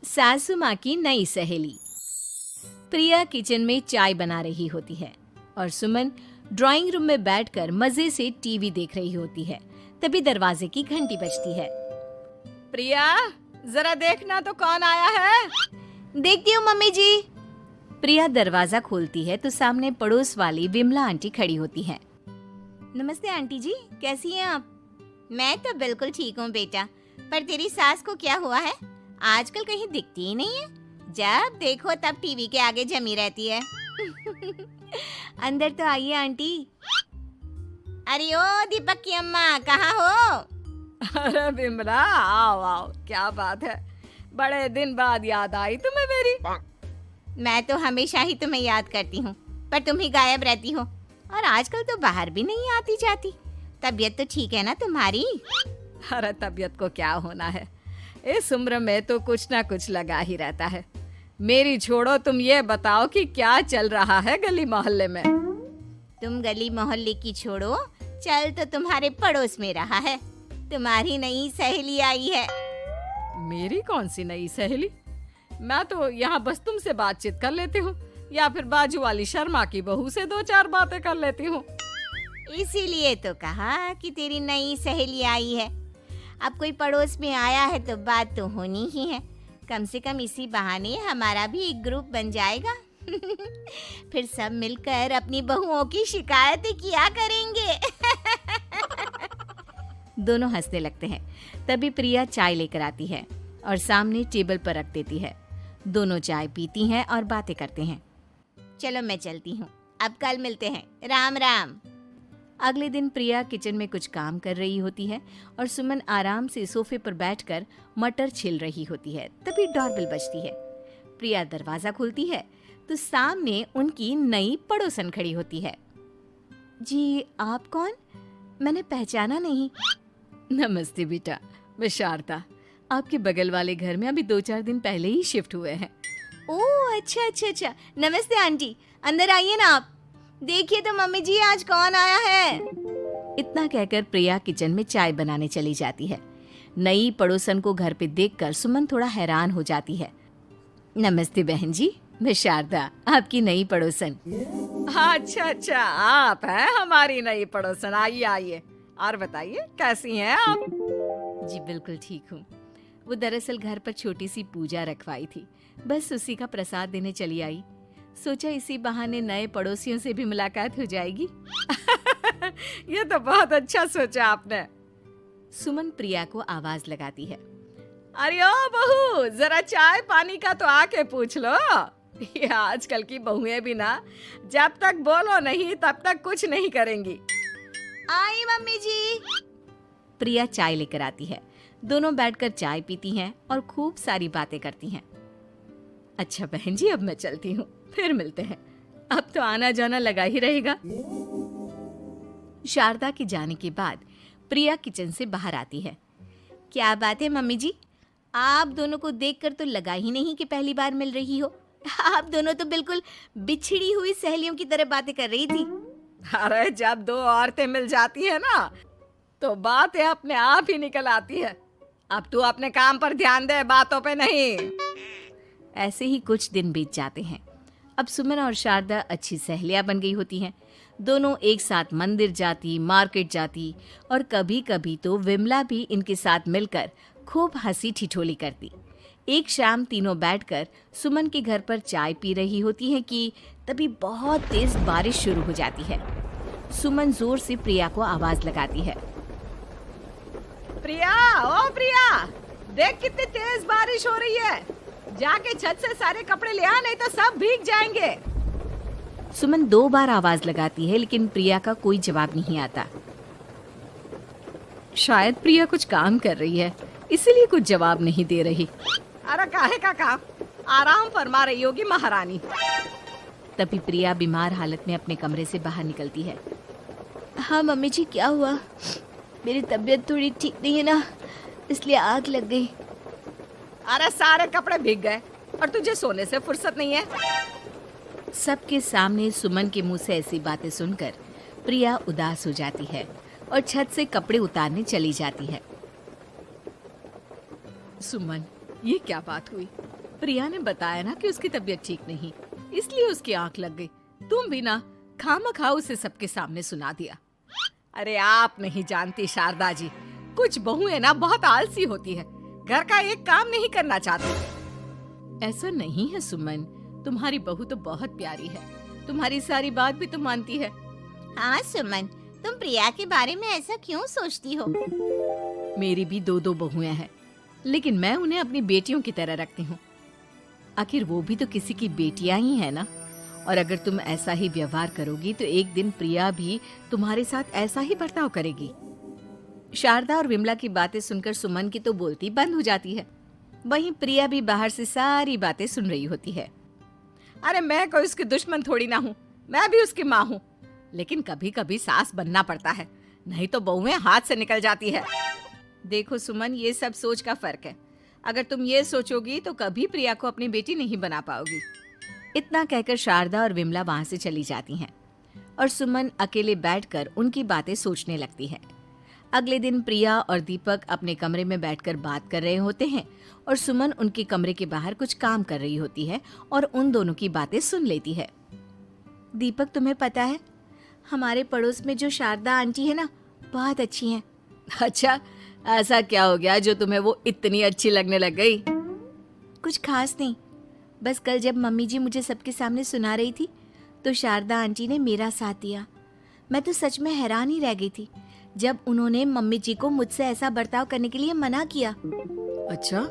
सासू माँ की नई सहेली। प्रिया किचन में चाय बना रही होती है और सुमन ड्राइंग रूम में बैठकर मजे से टीवी देख रही होती है। तभी दरवाजे की घंटी बजती है। प्रिया, जरा देखना तो कौन आया है। देखती हूँ मम्मी जी। प्रिया दरवाजा खोलती है तो सामने पड़ोस वाली विमला आंटी खड़ी होती है। नमस्ते आंटी जी, कैसी हैं आप? मैं तो बिल्कुल ठीक हूँ बेटा, पर तेरी सास को क्या हुआ है? आजकल कहीं दिखती ही नहीं है। जब देखो तब टीवी के आगे जमी रहती है। अंदर तो आइए आंटी। अरे ओ दीपक की अम्मा, कहाँ हो? अरे विमला, आओ आओ, क्या बात है, बड़े दिन बाद याद आई तुम्हें मेरी। मैं तो हमेशा ही तुम्हें याद करती हूँ, पर तुम ही गायब रहती हो और आजकल तो बाहर भी नहीं आती जाती। तबीयत तो ठीक है ना तुम्हारी? अरे तबीयत को क्या होना है, इस उम्र में तो कुछ ना कुछ लगा ही रहता है। मेरी छोड़ो, तुम ये बताओ कि क्या चल रहा है गली मोहल्ले में। तुम गली मोहल्ले की छोड़ो, चल तो तुम्हारे पड़ोस में रहा है। तुम्हारी नई सहेली आई है। मेरी कौन सी नई सहेली? मैं तो यहाँ बस तुमसे बातचीत कर लेती हूँ या फिर बाजू वाली शर्मा की बहू से दो चार बातें कर लेती हूँ। इसीलिए तो कहा कि तेरी नई सहेली आई है। अब कोई पड़ोस में आया है तो बात तो होनी ही है। कम से कम इसी बहाने हमारा भी एक ग्रुप बन जाएगा। फिर सब मिलकर अपनी बहुओं की शिकायतें किया करेंगे। दोनों हंसने लगते हैं। तभी प्रिया चाय लेकर आती है और सामने टेबल पर रख देती है। दोनों चाय पीती हैं और बातें करते हैं। चलो मैं चलती हूँ, अब कल मिलते हैं। राम राम। अगले दिन प्रिया किचन में कुछ काम कर रही होती है और सुमन आराम से सोफे पर बैठकर मटर छिल रही होती है। तभी डोरबेल बजती है। प्रिया दरवाजा खोलती है तो सामने उनकी नई पड़ोसन खड़ी होती है। जी, आप कौन? मैंने पहचाना नहीं। नमस्ते बेटा, मैं शारदा, आपके बगल वाले घर में अभी 2-4 दिन पहले ही शिफ्ट हुए हैं। ओह अच्छा अच्छा अच्छा, नमस्ते आंटी, अंदर आइए ना आप। देखिए तो मम्मी जी, आज कौन आया है। इतना कहकर प्रिया किचन में चाय बनाने चली जाती है। नई पड़ोसन को घर पे देखकर सुमन थोड़ा हैरान हो जाती है। नमस्ते बहन जी, मैं शारदा, आपकी नई पड़ोसन। अच्छा अच्छा, आप हैं हमारी नई पड़ोसन। आइए आइए, और बताइए कैसी हैं आप? जी बिल्कुल ठीक हूँ। वो दरअसल घर पर छोटी सी पूजा रखवाई थी, बस उसी का प्रसाद देने चली आई। सोचा इसी बहाने नए पड़ोसियों से भी मुलाकात हो जाएगी। ये तो बहुत अच्छा सोचा आपने। सुमन प्रिया को आवाज लगाती है। अरे ओ बहू, जरा चाय पानी का तो आके पूछ लो। ये आजकल की बहुएं भी ना, जब तक बोलो नहीं तब तक कुछ नहीं करेंगी। आई मम्मी जी। प्रिया चाय लेकर आती है। दोनों बैठकर चाय पीती हैं और खूब सारी बातें करती हैं। अच्छा बहन जी, अब मैं चलती हूँ, फिर मिलते हैं। अब तो आना जाना लगा ही रहेगा। शारदा के जाने के बाद प्रिया किचन से बाहर आती है। क्या बात है मम्मी जी, आप दोनों को देखकर तो लगा ही नहीं कि पहली बार मिल रही हो। आप दोनों तो बिल्कुल बिछड़ी हुई सहेलियों की तरह बातें कर रही थी। अरे जब दो औरतें मिल जाती है ना, तो बातें अपने आप ही निकल आती है। अब तू अपने काम पर ध्यान दे, बातों पे नहीं। ऐसे ही कुछ दिन बीत जाते हैं। अब सुमन और शारदा अच्छी सहेलियां बन गई होती हैं। दोनों एक साथ मंदिर जाती, मार्केट जाती और कभी कभी तो विमला भी इनके साथ मिलकर खूब हंसी ठिठोली करती। एक शाम तीनों बैठकर सुमन के घर पर चाय पी रही होती हैं कि तभी बहुत तेज बारिश शुरू हो जाती है। सुमन जोर से प्रिया को आवाज लगाती है। प्रिया, ओ प्रिया, देख कितनी तेज बारिश हो रही है। जाके छत से सारे कपड़े ले आ, नहीं तो सब भीग जाएंगे। सुमन 2 बार आवाज लगाती है लेकिन प्रिया का कोई जवाब नहीं आता। शायद प्रिया कुछ काम कर रही है, इसीलिए कुछ जवाब नहीं दे रही। अरे काहे का काम, आराम फरमा रही होगी महारानी। तभी प्रिया बीमार हालत में अपने कमरे से बाहर निकलती है। हाँ मम्मी जी, क्या हुआ? मेरी तबीयत थोड़ी ठीक नहीं है ना, इसलिए आग लग गई। अरे सारे कपड़े भीग गए और तुझे सोने से फुर्सत नहीं है। सबके सामने सुमन के मुंह से ऐसी बातें सुनकर प्रिया उदास हो जाती है और छत से कपड़े उतारने चली जाती है। सुमन, ये क्या बात हुई? प्रिया ने बताया ना कि उसकी तबीयत ठीक नहीं, इसलिए उसकी आंख लग गई। तुम भी ना खामखा उसे सबके सामने सुना दिया। अरे आप नहीं जानती शारदा जी, कुछ बहुएं ना बहुत आलसी होती है, घर का एक काम नहीं करना चाहती। ऐसा नहीं है सुमन, तुम्हारी बहू तो बहुत प्यारी है, तुम्हारी सारी बात भी तो मानती है। हाँ सुमन, तुम प्रिया के बारे में ऐसा क्यों सोचती हो? मेरी भी दो बहुएं हैं, लेकिन मैं उन्हें अपनी बेटियों की तरह रखती हूँ। आखिर वो भी तो किसी की बेटियां ही है ना। और अगर तुम ऐसा ही व्यवहार करोगी तो एक दिन प्रिया भी तुम्हारे साथ ऐसा ही बर्ताव करेगी। शारदा और विमला की बातें सुनकर सुमन की तो बोलती बंद हो जाती है। वहीं प्रिया भी बाहर से सारी बातें सुन रही होती है। अरे मैं कोई उसकी दुश्मन थोड़ी ना हूँ, मैं भी उसकी माँ हूँ, लेकिन कभी कभी सास बनना पड़ता है, नहीं तो बहुएं हाथ से निकल जाती है। देखो सुमन, ये सब सोच का फर्क है। अगर तुम ये सोचोगी तो कभी प्रिया को अपनी बेटी नहीं बना पाओगी। इतना कहकर शारदा और विमला वहां से चली जाती हैं और सुमन अकेले बैठकर उनकी बातें सोचने लगती है। अगले दिन प्रिया और दीपक अपने कमरे में बैठकर बात कर रहे होते हैं और सुमन उनके कमरे के बाहर कुछ काम कर रही होती है और उन दोनों की बातें सुन लेती है। दीपक, तुम्हें पता है हमारे पड़ोस में जो शारदा आंटी है ना, बहुत अच्छी हैं। अच्छा, ऐसा क्या हो गया जो तुम्हें वो इतनी अच्छी लगने लग गई? कुछ खास नहीं, बस कल जब मम्मी जी मुझे सबके सामने सुना रही थी तो शारदा आंटी ने मेरा साथ दिया। मैं तो सच में हैरान ही रह गई थी जब उन्होंने मम्मी जी को मुझसे ऐसा बर्ताव करने के लिए मना किया। अच्छा,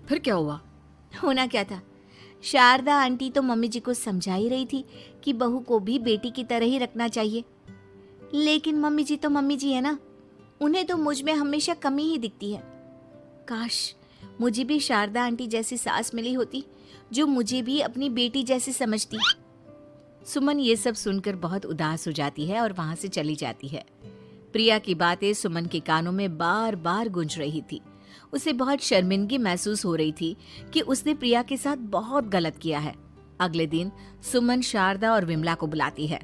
फिर क्या हुआ? होना क्या था, शारदा आंटी तो मम्मी जी को समझा ही रही थी कि बहू को भी बेटी की तरह ही रखना चाहिए, लेकिन मम्मी जी तो मम्मी जी है ना, उन्हें तो मुझ में हमेशा कमी ही दिखती है। काश मुझे भी शारदा आंटी जैसी सास मिली होती जो मुझे भी अपनी बेटी जैसी समझती। सुमन ये सब सुनकर बहुत उदास हो जाती है और वहां से चली जाती है। प्रिया की बातें सुमन के कानों में बार बार गूंज रही थी। उसे बहुत शर्मिंदगी महसूस हो रही थी कि उसने प्रिया के साथ बहुत गलत किया है। अगले दिन सुमन शारदा और विमला को बुलाती है।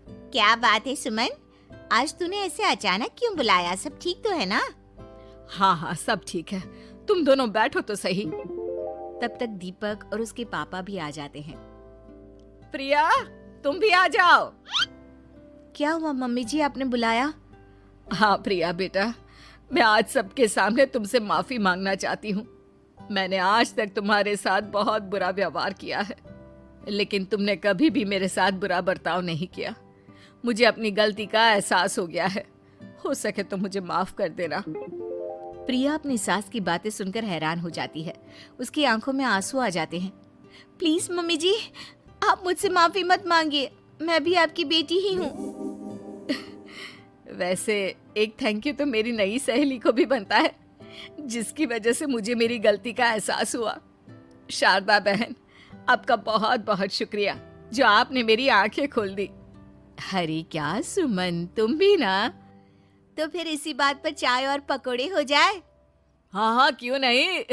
क्या बात है सुमन, आज तूने ऐसे अचानक क्यों बुलाया? सब ठीक तो है ना? हाँ हाँ, सब ठीक है, तुम दोनों बैठो तो सही। तब तक दीपक और उसके पापा भी आ जाते हैं। प्रिया, तुम भी आ जाओ। क्या हुआ मम्मी जी, आपने बुलाया? हाँ प्रिया बेटा, मैं आज सबके सामने तुमसे माफी मांगना चाहती हूँ। मैंने आज तक तुम्हारे साथ बहुत बुरा व्यवहार किया है, लेकिन तुमने कभी भी मेरे साथ बुरा बर्ताव नहीं किया। मुझे अपनी गलती का एहसास हो गया है, हो सके तो मुझे माफ कर देना। प्रिया अपनी सास की बातें सुनकर हैरान हो जाती है। उसकी आंखों में आंसू आ जाते हैं। प्लीज मम्मी जी, आप मुझसे माफी मत मांगिए, मैं भी आपकी बेटी ही हूँ। वैसे एक थैंक यू तो मेरी नई सहेली को भी बनता है, जिसकी वजह से मुझे मेरी गलती का एहसास हुआ। शारदा बहन, आपका बहुत बहुत शुक्रिया जो आपने मेरी आंखें खोल दी। अरे क्या सुमन, तुम भी ना? तो फिर इसी बात पर चाय और पकोड़े हो जाए? हाँ हाँ, क्यों नहीं।